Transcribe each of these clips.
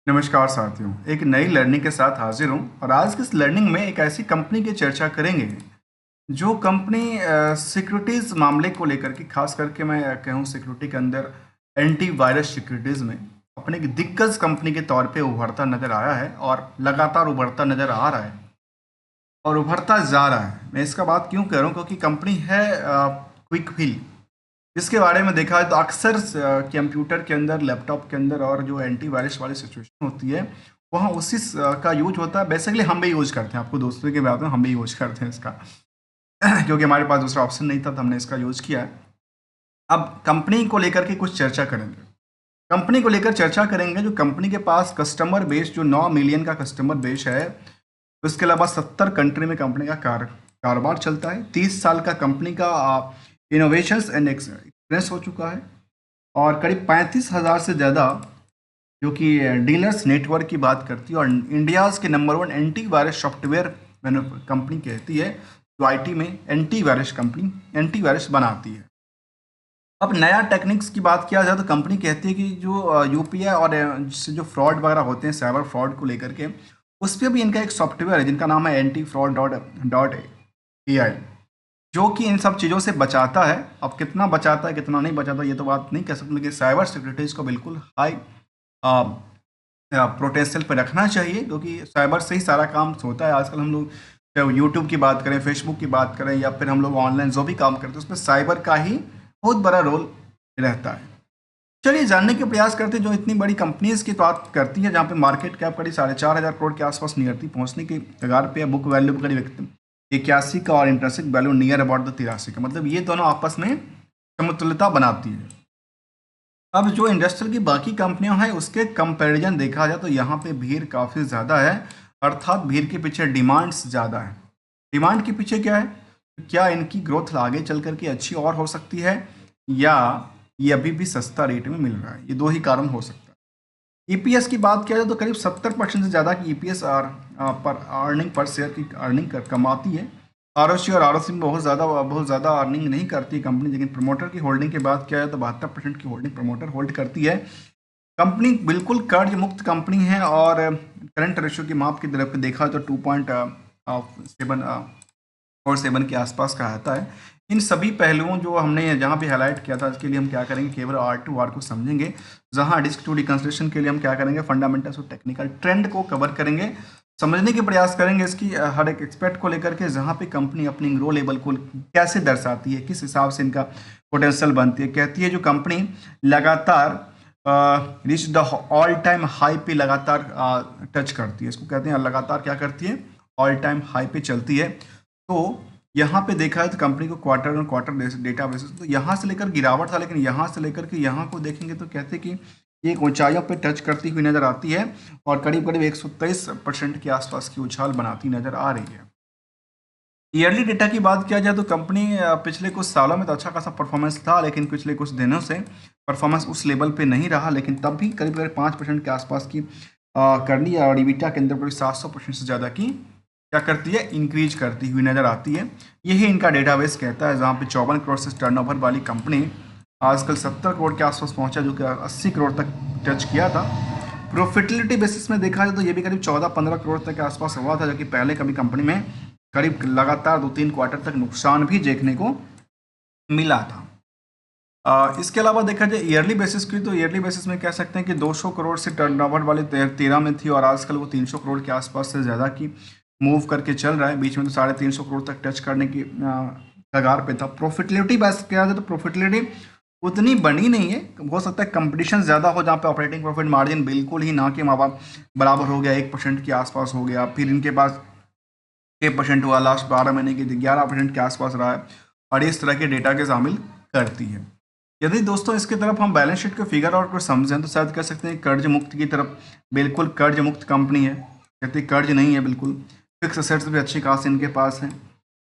नमस्कार साथियों, एक नई लर्निंग के साथ हाजिर हूँ और आज की इस लर्निंग में एक ऐसी कंपनी की चर्चा करेंगे जो कंपनी सिक्योरिटीज़ मामले को लेकर के, खास करके मैं कहूँ सिक्योरिटी के अंदर एंटी वायरस सिक्योरिटीज़ में अपने एक दिग्गज कंपनी के तौर पे उभरता नज़र आया है और लगातार उभरता नज़र आ रहा है और उभरता जा रहा है। मैं इसका बात क्यों कर रहा हूँ, क्योंकि कंपनी है क्विकव्हील, जिसके बारे में देखा है तो अक्सर कंप्यूटर के अंदर, लैपटॉप के अंदर और जो एंटीवायरस वाली सिचुएशन होती है वहाँ उसी का यूज होता है। बेसिकली हम भी यूज करते हैं, आपको दोस्तों के बात में हम भी यूज करते हैं इसका क्योंकि हमारे पास दूसरा ऑप्शन नहीं था तो हमने इसका यूज किया है। अब कंपनी को लेकर के कुछ चर्चा करेंगे। कंपनी को लेकर चर्चा करेंगे जो कंपनी के पास कस्टमर बेस जो 9 मिलियन का कस्टमर बेस है। उसके अलावा 70 कंट्री में कंपनी का कारोबार चलता है। 30 साल का कंपनी का इनोवेशंस एंड एक्सपीरियंस हो चुका है और करीब 35,000 से ज़्यादा जो कि डीलर्स नेटवर्क की बात करती है और इंडियाज़ के नंबर 1 एंटीवायरस सॉफ्टवेयर कंपनी कहती है जो आईटी में एंटीवायरस बनाती है। अब नया टेक्निक्स की बात किया जाए तो कंपनी कहती है कि जो यूपीआई और जिससे जो फ्रॉड वगैरह होते हैं, साइबर फ्रॉड को लेकर के, उस पर भी इनका एक सॉफ्टवेयर है जिनका नाम है anti fraud dot dot AI, जो कि इन सब चीज़ों से बचाता है। अब कितना बचाता है कितना नहीं बचाता ये तो बात नहीं कह सकते, लेकिन साइबर सिक्योरिटीज़ को बिल्कुल हाई पोटेंशियल पर रखना चाहिए, क्योंकि साइबर से ही सारा काम होता है। आजकल हम लोग चाहे यूट्यूब की बात करें, फेसबुक की बात करें, या फिर हम लोग ऑनलाइन जो भी काम करते हैं उसमें साइबर का ही बहुत बड़ा रोल रहता है। चलिए जानने के प्रयास करते हैं जो इतनी बड़ी कंपनीज की बात करती है, जहाँ पे मार्केट कैप करीब 4,500 करोड़ के आसपास नियरती पहुंचने की कगार पे है। बुक वैल्यू करीब 81 का और intrinsic value near about the 83 का, मतलब ये दोनों आपस में समतुल्यता बनाती है। अब जो इंडस्ट्रियल की बाकी कंपनियां हैं उसके कंपैरिजन देखा जाए तो यहाँ पे भीड़ काफ़ी ज़्यादा है, अर्थात भीड़ के पीछे डिमांड्स ज़्यादा है। डिमांड के पीछे क्या है? क्या इनकी ग्रोथ आगे चल करके अच्छी और हो सकती है, या ये अभी भी सस्ता रेट में मिल रहा है? ये दो ही कारण हो सकता है। ईपीएस की बात किया जाए तो करीब 70% से ज़्यादा की ईपीएस पर अर्निंग पर शेयर की अर्निंग कमाती है। आरओसी और आरओसी में बहुत ज़्यादा अर्निंग नहीं करती है कंपनी, लेकिन प्रमोटर की होल्डिंग की बात किया जाए तो 72% की होल्डिंग प्रमोटर होल्ड करती है। कंपनी बिल्कुल कर्ज मुक्त कंपनी है और करंट रेशियो की माप की तरफ देखा तो 2.7 के आसपास का आता है। इन सभी पहलुओं जो हमने जहाँ भी हाईलाइट किया था, इसके लिए हम क्या करेंगे, केवल R2R को समझेंगे। जहाँ डिस्क टू डिकंस्ट्रक्शन के लिए हम क्या करेंगे, फंडामेंटल्स और टेक्निकल ट्रेंड को कवर करेंगे, समझने के प्रयास करेंगे इसकी हर एक एक्सपेक्ट को लेकर के, जहाँ पे कंपनी अपनी ग्रो लेवल को कैसे दर्शाती है, किस हिसाब से इनका पोटेंशियल बनती है। कहती है जो कंपनी लगातार rich the all time high पे लगातार टच करती है, इसको कहते हैं लगातार क्या करती है, ऑल टाइम हाई पे चलती है। तो यहाँ पे देखा है तो कंपनी को क्वार्टर और क्वार्टर डेटा बेसिस, तो यहाँ से लेकर गिरावट था, लेकिन यहाँ से लेकर के यहाँ को देखेंगे तो कहते हैं कि एक ऊंचाइयों पे टच करती हुई नजर आती है और करीब करीब 123% के आसपास की उछाल बनाती नजर आ रही है। ईयरली डेटा की बात किया जाए तो कंपनी पिछले कुछ सालों में तो अच्छा खासा परफॉर्मेंस था, लेकिन पिछले कुछ दिनों से परफॉर्मेंस उस लेवल पे नहीं रहा, लेकिन तब भी करीब करीब 5% के आसपास की कर ली है और EBITDA के अंदर करीब 700% से ज़्यादा की क्या करती है, इंक्रीज करती हुई नज़र आती है। यही इनका डेटाबेस कहता है, जहाँ पे 54 करोड़ से टर्नओवर वाली कंपनी आजकल 70 करोड़ के आसपास पहुंचा, जो कि 80 करोड़ तक टच किया था। प्रॉफिटेबिलिटी बेसिस में देखा जाए तो ये भी करीब 14-15 करोड़ तक के आसपास हुआ था, जो कि पहले कभी कंपनी में करीब लगातार 2-3 क्वार्टर तक नुकसान भी देखने को मिला था। इसके अलावा देखा जाए ईयरली बेसिस की, तो ईयरली बेसिस में कह सकते हैं कि 200 करोड़ से टर्नओवर वाले 13 में थी और आजकल वो 300 करोड़ के आसपास से ज़्यादा की मूव करके चल रहा है। बीच में तो 350 करोड़ तक टच करने की कगार पे था। प्रॉफिटेबिलिटी बात किया जाए तो प्रॉफिटेबिलिटी उतनी बनी नहीं है, हो सकता है कंपटीशन ज़्यादा हो, जहाँ पे ऑपरेटिंग प्रॉफिट मार्जिन बिल्कुल ही ना के माँ बाप बराबर हो गया, 1% के आसपास हो गया, फिर इनके पास 6% हुआ, लास्ट 12 महीने की 11% के आसपास रहा है, और इस तरह के डेटा के शामिल करती है। यदि दोस्तों इसकी तरफ हम बैलेंस शीट के फिगर और कुछ समझें तो शायद कह सकते हैं कर्ज मुक्त की तरफ, बिल्कुल कर्ज मुक्त कंपनी है, कहते कर्ज नहीं है बिल्कुल। फिक्स असेट्स भी अच्छी खासी इनके पास है,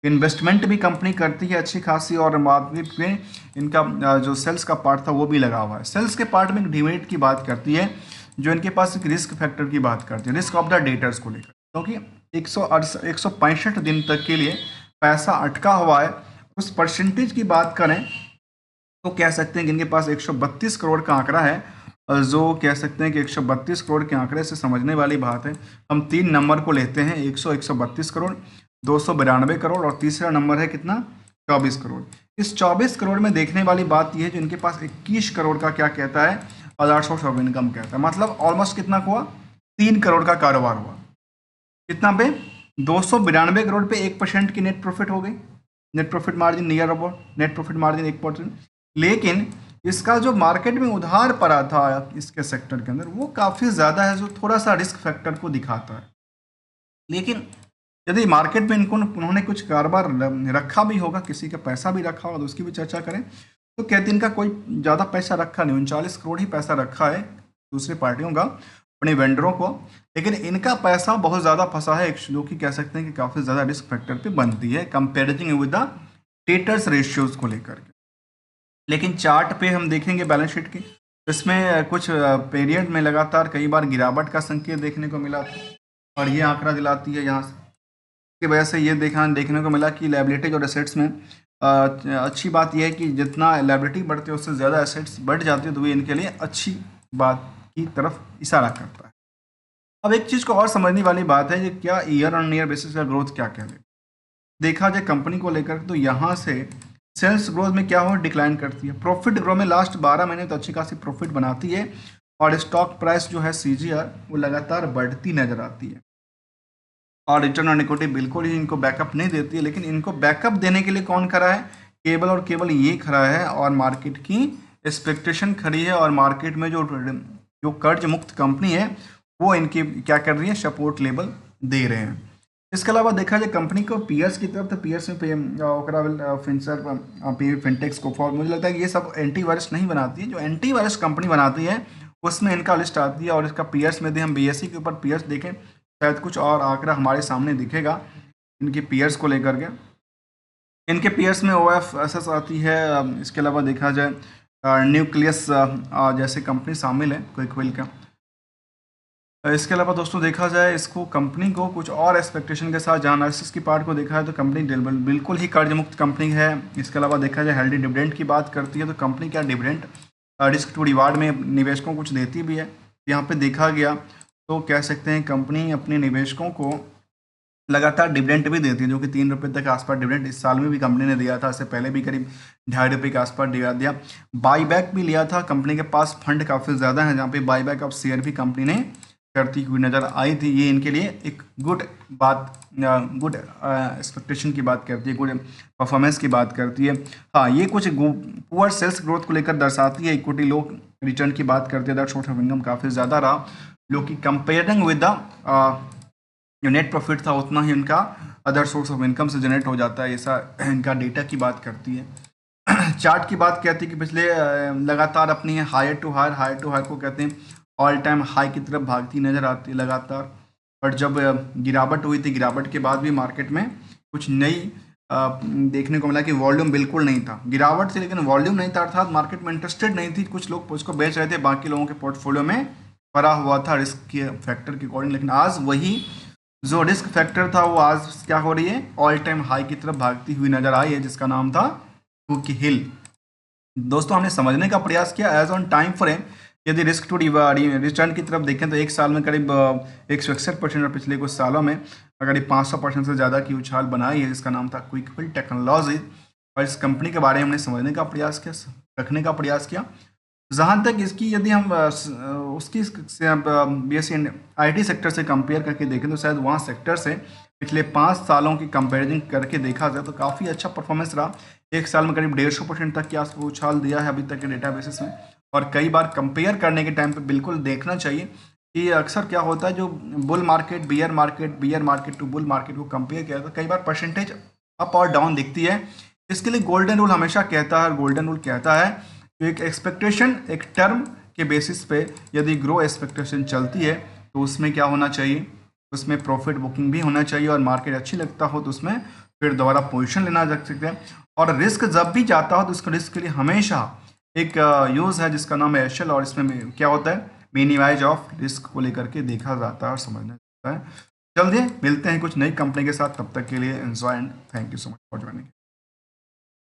इन्वेस्टमेंट भी कंपनी करती है अच्छी खासी, और मार्केट में इनका जो सेल्स का पार्ट था वो भी लगा हुआ है। सेल्स के पार्ट में एक डिमेरिट की बात करती है, जो इनके पास एक रिस्क फैक्टर की बात करती है, रिस्क ऑफ द डेटर्स को लेकर, क्योंकि 165 दिन तक के लिए पैसा अटका हुआ है। उस परसेंटेज की बात करें तो कह सकते हैं कि इनके पास 132 करोड़ का आंकड़ा है जो कह सकते हैं कि 132 करोड़ के आंकड़े से समझने वाली बात है। हम 3 नंबर को लेते हैं, 132 करोड़, 292 करोड़ और तीसरा नंबर है कितना, 24 करोड़। इस 24 करोड़ में देखने वाली बात यह है जो इनके पास 21 करोड़ का क्या कहता है, अदर सोर्स ऑफ इनकम कहता है। मतलब ऑलमोस्ट कितना हुआ, 3 करोड़ का कारोबार हुआ। कितना पे, 292 करोड़ पे 1% की नेट प्रॉफिट हो गई, net profit margin near about, net profit margin 1%। लेकिन इसका जो मार्केट में उधार पड़ा था इसके सेक्टर के अंदर वो काफ़ी ज़्यादा है, जो थोड़ा सा रिस्क फैक्टर को दिखाता है। लेकिन यदि मार्केट में उन्होंने कुछ कारोबार रखा भी होगा, किसी का पैसा भी रखा होगा, तो उसकी भी चर्चा करें। तो कहते हैं इनका कोई ज़्यादा पैसा रखा नहीं, 39 करोड़ ही पैसा रखा है दूसरी पार्टियों का, अपने वेंडरों को। लेकिन इनका पैसा बहुत ज़्यादा फंसा है, जो कि कह सकते हैं कि काफ़ी ज़्यादा रिस्क फैक्टर पे बनती है comparison with the debtors ratios को लेकर के। लेकिन चार्ट पे हम देखेंगे बैलेंस शीट की, इसमें कुछ पीरियड में लगातार कई बार गिरावट का संकेत देखने को मिला था, और ये आंकड़ा दिलाती है यहाँ से, की वजह से ये देखने को मिला कि लायबिलिटीज और एसेट्स में अच्छी बात यह है कि जितना लायबिलिटी बढ़ती है उससे ज़्यादा एसेट्स बढ़ जाती है, तो ये इनके लिए अच्छी बात की तरफ इशारा करता है। अब एक चीज़ को और समझने वाली बात है कि क्या ईयर ऑन ईयर बेसिस का ग्रोथ क्या क्या है। देखा जाए कंपनी को लेकर तो यहाँ से सेल्स ग्रोथ में क्या हो, डिक्लाइन करती है। प्रॉफिट ग्रो में लास्ट 12 महीने तो अच्छी खासी प्रॉफिट बनाती है, और स्टॉक प्राइस जो है CGR वो लगातार बढ़ती नजर आती है। और रिटर्न ऑन इक्विटी बिल्कुल ही इनको बैकअप नहीं देती है, लेकिन इनको बैकअप देने के लिए कौन खड़ा है, केवल और केवल ये खड़ा है, और मार्केट की एक्सपेक्टेशन खड़ी है, और मार्केट में जो कर्ज मुक्त कंपनी है वो इनकी क्या कर रही है, सपोर्ट लेवल दे रहे हैं। इसके अलावा देखा जाए कंपनी को पीयर्स की तरफ, तो पीयर्स में ओकरा फिंसर फिनटेक्स को फॉर, मुझे लगता है कि ये सब एंटीवायरस नहीं बनाती है। जो एंटीवायरस कंपनी बनाती है उसमें इनका लिस्ट आती है, और इसका पीयर्स में यदि हम BSE के ऊपर पीयर्स देखें शायद कुछ और आंकड़ा हमारे सामने दिखेगा इनके पीयर्स को लेकर के। इनके पीयर्स में OFSS आती है। इसके अलावा देखा जाए न्यूक्लियस जैसे कंपनी शामिल है, क्विकविल का। इसके अलावा दोस्तों देखा जाए इसको कंपनी को कुछ और एक्सपेक्टेशन के साथ, जहाँ एनालिसिस की पार्ट को देखा है तो कंपनी बिल्कुल ही कर्ज मुक्त कंपनी है। इसके अलावा देखा जाए हेल्दी डिविडेंड की बात करती है, तो कंपनी क्या डिविडेंड रिस्क टू रिवार्ड में निवेशकों को कुछ देती भी है। यहाँ पे देखा गया तो कह सकते हैं कंपनी अपने निवेशकों को लगातार डिविडेंड भी देती है, जो कि 3 रुपये तक आसपास डिविडेंड इस साल में भी कंपनी ने दिया था। इससे पहले भी करीब 2.5 रुपये के आसपास दिया। बाईबैक भी लिया था, कंपनी के पास फंड काफ़ी ज़्यादा है, जहाँ पे बाईबैक ऑफ शेयर भी कंपनी ने करती हुई नज़र आई थी। ये इनके लिए एक गुड एक्सपेक्टेशन की बात करती है, गुड परफॉर्मेंस की बात करती है। हाँ, ये कुछ पुअर सेल्स ग्रोथ को लेकर दर्शाती है। इक्विटी लो रिटर्न की बात करते हैं, दैट सोर्स ऑफ इनकम काफ़ी ज़्यादा रहा, जो कि कंपेयरिंग विद द जो नेट प्रॉफिट था उतना ही उनका अदर सोर्स ऑफ इनकम से जनरेट हो जाता है, ऐसा इनका डेटा की बात करती है। चार्ट की बात कहती है कि पिछले लगातार अपनी हायर टू हायर को कहते हैं ऑल टाइम हाई की तरफ भागती नज़र आती है लगातार। और जब गिरावट हुई थी, गिरावट के बाद भी मार्केट में कुछ नई देखने को मिला कि वॉल्यूम बिल्कुल नहीं था, गिरावट थी लेकिन वॉल्यूम नहीं था, अर्थात मार्केट में इंटरेस्टेड नहीं थी, कुछ लोग उसको बेच रहे थे, बाकी लोगों के पोर्टफोलियो में पड़ा हुआ था रिस्क के फैक्टर के अकॉर्डिंग। लेकिन आज वही जो रिस्क फैक्टर था वो आज क्या हो रही है, ऑल टाइम हाई की तरफ भागती हुई नजर आई है, जिसका नाम था कुकी हिल। दोस्तों हमने समझने का प्रयास किया एज ऑन टाइम फ्रेम, यदि रिस्क टू रिटर्न की तरफ देखें तो एक साल में करीब 161% और पिछले कुछ सालों में करीब 500% से ज़्यादा की उछाल बनाई है, जिसका नाम था क्विकविल टेक्नोलॉजी। और इस कंपनी के बारे में हमने समझने का प्रयास किया, रखने का प्रयास किया। जहाँ तक इसकी यदि हम उसकी BSE IT सेक्टर से कंपेयर करके देखें तो शायद वहाँ सेक्टर से पिछले 5 सालों की कंपेरिजन करके देखा जाए तो काफ़ी अच्छा परफॉर्मेंस रहा। एक साल में करीब 150% तक की आसपास उछाल दिया है अभी तक के डेटा बेसिस में। और कई बार कंपेयर करने के टाइम पे बिल्कुल देखना चाहिए कि अक्सर क्या होता है, जो bull market bear market to bull market को कंपेयर किया तो कई बार परसेंटेज अप और डाउन दिखती है। इसके लिए गोल्डन रूल हमेशा कहता है, गोल्डन रूल कहता है तो एक एक्सपेक्टेशन एक टर्म के बेसिस पे यदि ग्रो एक्सपेक्टेशन चलती है तो उसमें क्या होना चाहिए, उसमें प्रॉफिट बुकिंग भी होना चाहिए, और मार्केट अच्छी लगता हो तो उसमें फिर दोबारा पोजीशन लेना रख सकते हैं। और रिस्क जब भी जाता हो तो उसको रिस्क के लिए हमेशा एक यूज़ है जिसका नाम है एशल, और इसमें क्या होता है, मिनिमाइज ऑफ रिस्क को लेकर के देखा जाता है और समझना जाता है। जल्दी मिलते हैं कुछ नई कंपनी के साथ, तब तक के लिए enjoy and thank you so much for joining.